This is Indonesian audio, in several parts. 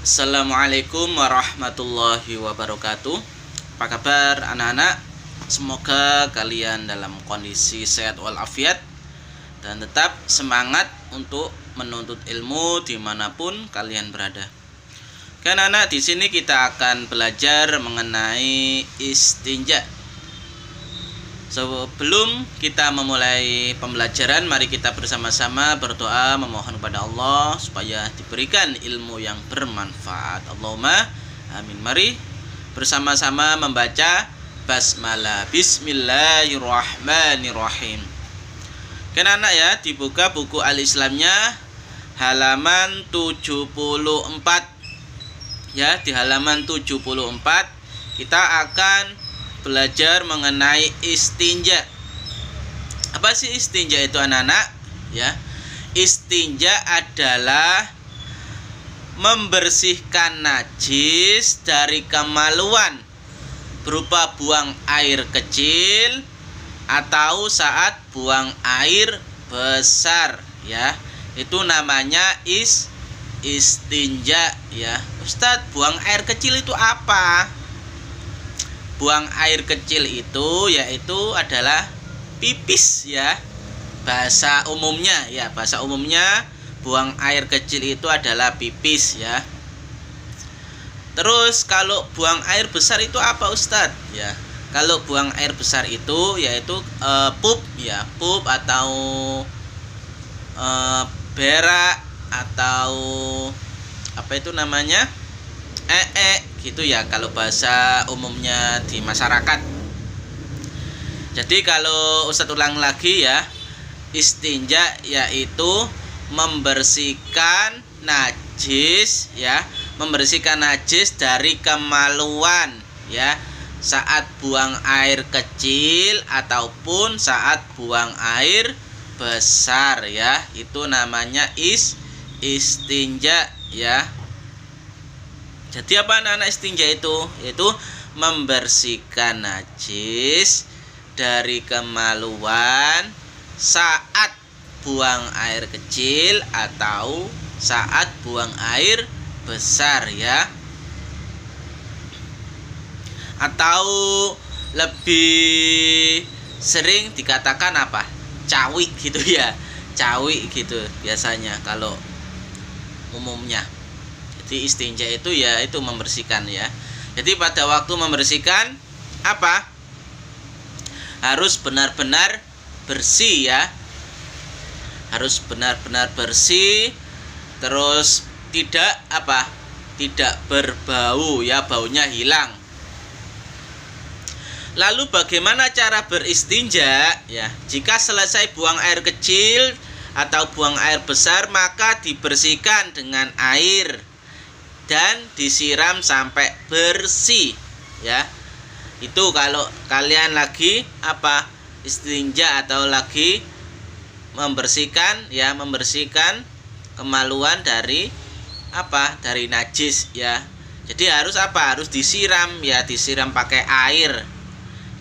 Assalamualaikum warahmatullahi wabarakatuh. Apa kabar anak-anak? Semoga kalian dalam kondisi sehat walafiat dan tetap semangat untuk menuntut ilmu dimanapun kalian berada. Oke anak-anak, di sini kita akan belajar mengenai istinja. Sebelum kita memulai pembelajaran, mari kita bersama-sama berdoa memohon kepada Allah supaya diberikan ilmu yang bermanfaat. Allahumma amin. Mari bersama-sama membaca basmalah. Bismillahirrahmanirrahim. Oke anak ya, dibuka buku Al-Islamnya halaman 74. Ya, di halaman 74 kita akan belajar mengenai istinja. Apa sih istinja itu anak-anak? Ya, istinja adalah membersihkan najis dari kemaluan berupa buang air kecil atau saat buang air besar. Ya, itu namanya istinja. Ya, Ustadz, buang air kecil itu apa? Buang air kecil itu yaitu adalah pipis ya. Bahasa umumnya buang air kecil itu adalah pipis ya. Terus kalau buang air besar itu apa Ustadz? Ya, kalau buang air besar itu yaitu pup ya, pup atau berak atau apa itu namanya? Gitu ya kalau bahasa umumnya di masyarakat. Jadi kalau Ustadz ulang lagi ya, istinja yaitu membersihkan najis ya, membersihkan najis dari kemaluan ya, saat buang air kecil ataupun saat buang air besar ya. Itu namanya istinja ya. Jadi apa anak-anak istinja itu? Yaitu membersihkan najis dari kemaluan saat buang air kecil atau saat buang air besar ya. Atau lebih sering dikatakan apa? Cawi gitu ya. Cawi gitu biasanya kalau umumnya. Jadi istinja itu ya itu membersihkan ya. Jadi pada waktu membersihkan apa? Harus benar-benar bersih ya. Harus benar-benar bersih. Terus tidak apa? Tidak berbau ya, baunya hilang. Lalu bagaimana cara beristinja ya? Jika selesai buang air kecil atau buang air besar, maka dibersihkan dengan air dan disiram sampai bersih ya. Itu kalau kalian lagi apa? Istinja atau lagi membersihkan ya, membersihkan kemaluan dari apa? Dari najis ya. Jadi harus apa? Harus disiram ya, disiram pakai air.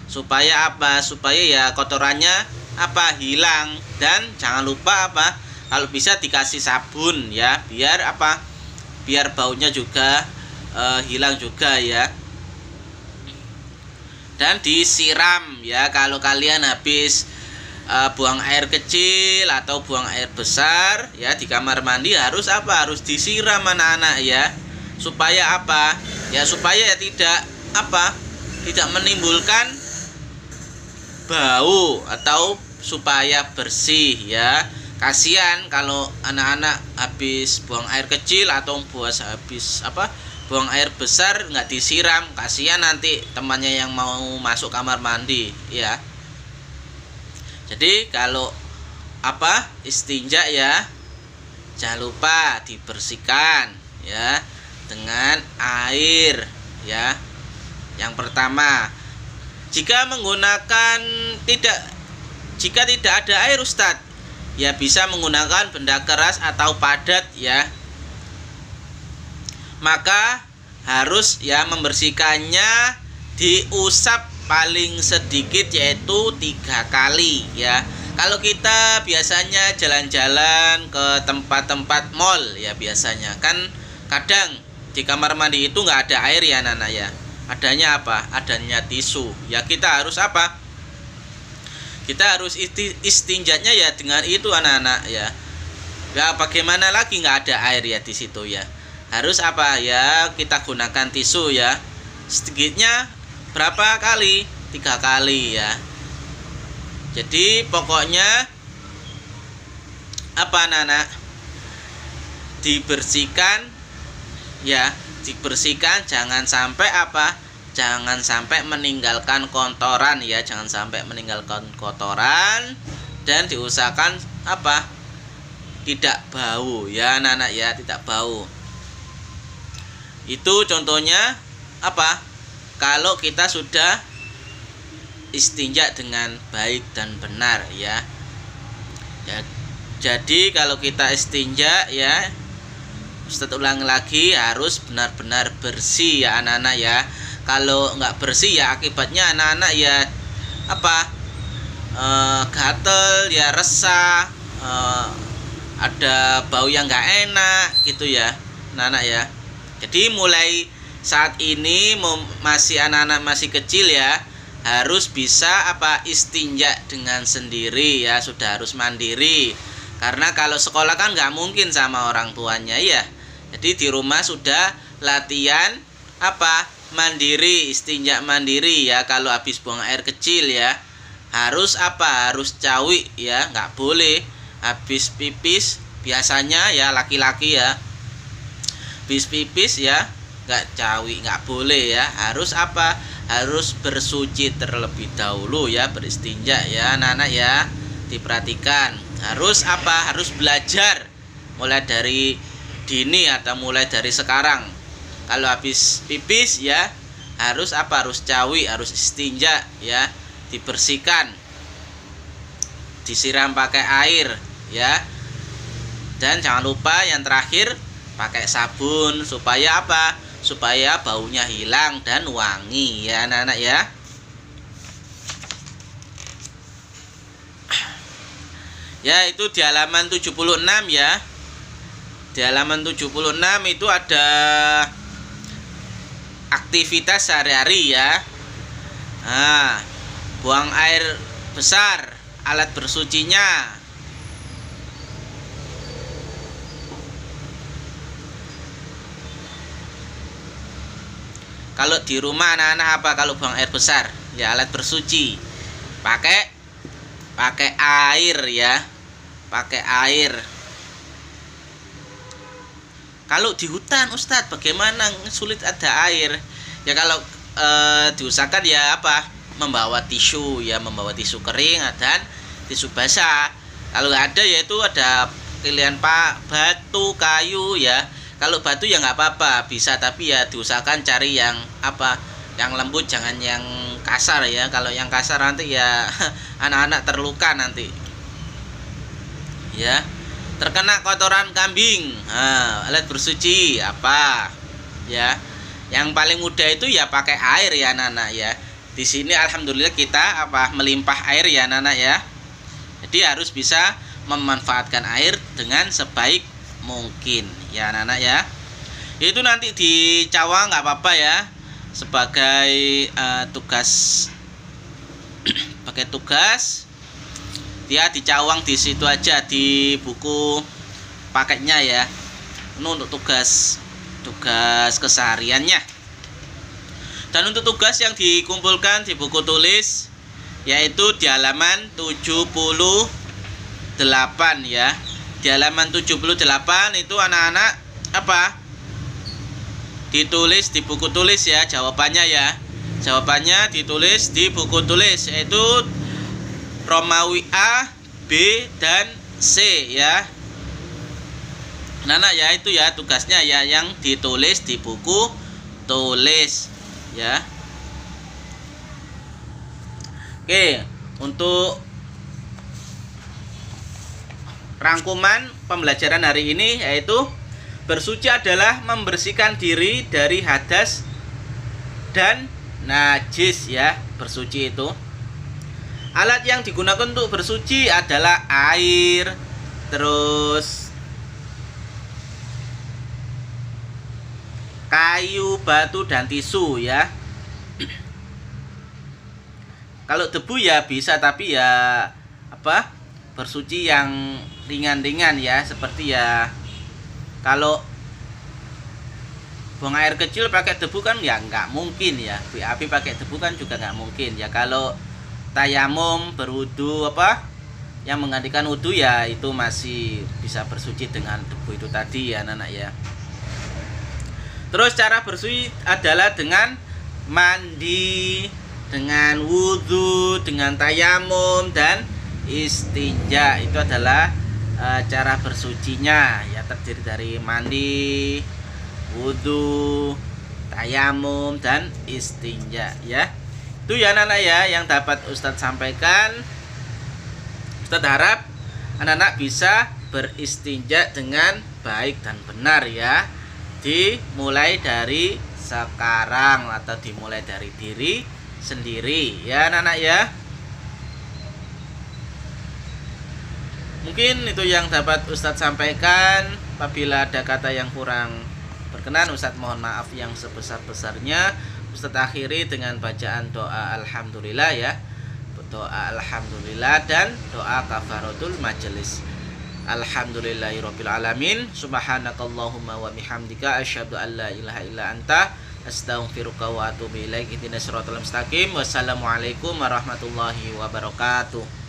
Supaya apa? Supaya ya kotorannya apa? Hilang. Dan jangan lupa apa? Kalau bisa dikasih sabun ya, biar apa? Biar baunya juga hilang juga ya. Dan disiram ya. Kalau kalian habis buang air kecil atau buang air besar ya di kamar mandi, harus apa? Harus disiram anak-anak ya. Supaya apa? Ya supaya tidak apa? Tidak menimbulkan bau atau supaya bersih ya. Kasihan kalau anak-anak habis buang air kecil atau habis buang air besar nggak disiram, kasihan nanti temannya yang mau masuk kamar mandi ya. Jadi kalau apa? Istinja ya, jangan lupa dibersihkan ya dengan air ya. Yang pertama, jika tidak ada air Ustadz, ya bisa menggunakan benda keras atau padat ya. Maka harus ya membersihkannya diusap paling sedikit yaitu 3 kali ya. Kalau kita biasanya jalan-jalan ke tempat-tempat mall ya, biasanya kan kadang di kamar mandi itu nggak ada air ya anak-anak ya. Adanya apa? Adanya tisu. Ya kita harus apa? Kita harus istinjanya ya dengan itu anak-anak ya. Ya bagaimana lagi nggak ada air ya di situ ya. Harus apa ya? Kita gunakan tisu ya. Sedikitnya berapa kali? 3 kali ya. Jadi pokoknya apa anak-anak? Dibersihkan ya, dibersihkan, jangan sampai apa? Jangan sampai meninggalkan kotoran ya, jangan sampai meninggalkan kotoran, dan diusahakan apa? Tidak bau ya anak-anak ya, tidak bau. Itu contohnya apa? Kalau kita sudah istinja dengan baik dan benar ya. Jadi kalau kita istinja ya, Ustaz ulang lagi, harus benar-benar bersih ya anak-anak ya. Kalau nggak bersih ya akibatnya anak-anak ya apa? Gatel ya, resah, ada bau yang nggak enak gitu ya anak-anak ya. Jadi mulai saat ini masih anak-anak masih kecil ya, harus bisa apa? Istinja dengan sendiri ya, sudah harus mandiri. Karena kalau sekolah kan nggak mungkin sama orang tuanya ya. Jadi di rumah sudah latihan apa? Mandiri, istinja mandiri ya. Kalau habis buang air kecil ya, harus apa? Harus cawi ya, nggak boleh habis pipis. Biasanya ya laki-laki ya, habis pipis ya nggak cawi, nggak boleh ya. Harus apa? Harus bersuci terlebih dahulu ya, beristinja ya anak-anak ya. Diperhatikan. Harus apa? Harus belajar mulai dari dini atau mulai dari sekarang. Kalau habis pipis ya harus apa? Harus cawi, harus istinja ya, dibersihkan, disiram pakai air ya. Dan jangan lupa yang terakhir pakai sabun supaya apa? Supaya baunya hilang dan wangi ya anak-anak ya. Ya itu di halaman 76 ya. Di halaman 76 itu ada aktivitas sehari-hari ya. Nah, buang air besar, alat bersucinya. Kalau di rumah anak-anak apa kalau buang air besar? Ya alat bersuci. Pakai air ya. Pakai air. Kalau di hutan Ustadz bagaimana? Sulit ada air. Ya kalau diusahakan ya apa? Membawa tisu ya, membawa tisu kering dan tisu basah. Kalau nggak ada ya itu ada pilihan batu, kayu ya. Kalau batu ya nggak apa-apa, bisa, tapi ya diusahakan cari yang apa? Yang lembut, jangan yang kasar ya. Kalau yang kasar nanti ya anak-anak terluka nanti. Ya. Terkena kotoran kambing. Nah, alat bersuci apa? Ya. Yang paling mudah itu ya pakai air ya anak-anak ya. Di sini alhamdulillah kita apa? Melimpah air ya anak-anak ya. Jadi harus bisa memanfaatkan air dengan sebaik mungkin ya anak-anak ya. Itu nanti di cawang nggak apa-apa ya, sebagai tugas pakai tugas dia dicawang di situ aja di buku paketnya ya. Ini untuk tugas kesehariannya. Dan untuk tugas yang dikumpulkan di buku tulis yaitu di halaman 78 ya. Di halaman 78 itu anak-anak apa? Ditulis di buku tulis ya jawabannya ya. Jawabannya ditulis di buku tulis yaitu Romawi A, B, dan C ya. Anak-anak ya itu ya tugasnya ya yang ditulis di buku tulis ya. Oke, untuk rangkuman pembelajaran hari ini yaitu bersuci adalah membersihkan diri dari hadas dan najis ya. Bersuci itu alat yang digunakan untuk bersuci adalah air, terus kayu, batu, dan tisu ya. Kalau debu ya bisa, tapi ya bersuci yang ringan-ringan ya, seperti ya kalau buang air kecil pakai debu kan ya nggak mungkin ya. BAB pakai debu kan juga nggak mungkin ya. Kalau tayamum berwudu yang menggantikan wudu ya itu masih bisa bersuci dengan debu itu tadi ya anak-anak ya. Terus cara bersuci adalah dengan mandi, dengan wudu, dengan tayamum, dan istinja. Itu adalah cara bersucinya ya, terdiri dari mandi, wudu, tayamum, dan istinja ya. Itu ya anak-anak ya yang dapat Ustadz sampaikan. Ustadz harap anak-anak bisa beristinja dengan baik dan benar ya. Dimulai dari sekarang atau dimulai dari diri sendiri ya anak-anak ya. Mungkin itu yang dapat Ustadz sampaikan. Apabila ada kata yang kurang berkenan, Ustadz mohon maaf yang sebesar-besarnya. Ustadz akhiri dengan bacaan doa alhamdulillah ya. Doa alhamdulillah dan doa kafaratul majelis. Alhamdulillahirabbil alamin. Subhanakallahumma wa bihamdika asyhadu an la ilaha illa anta astaghfiruka wa atubu ilaik. Ihdinas siratal mustaqim. Wassalamualaikum warahmatullahi wabarakatuh.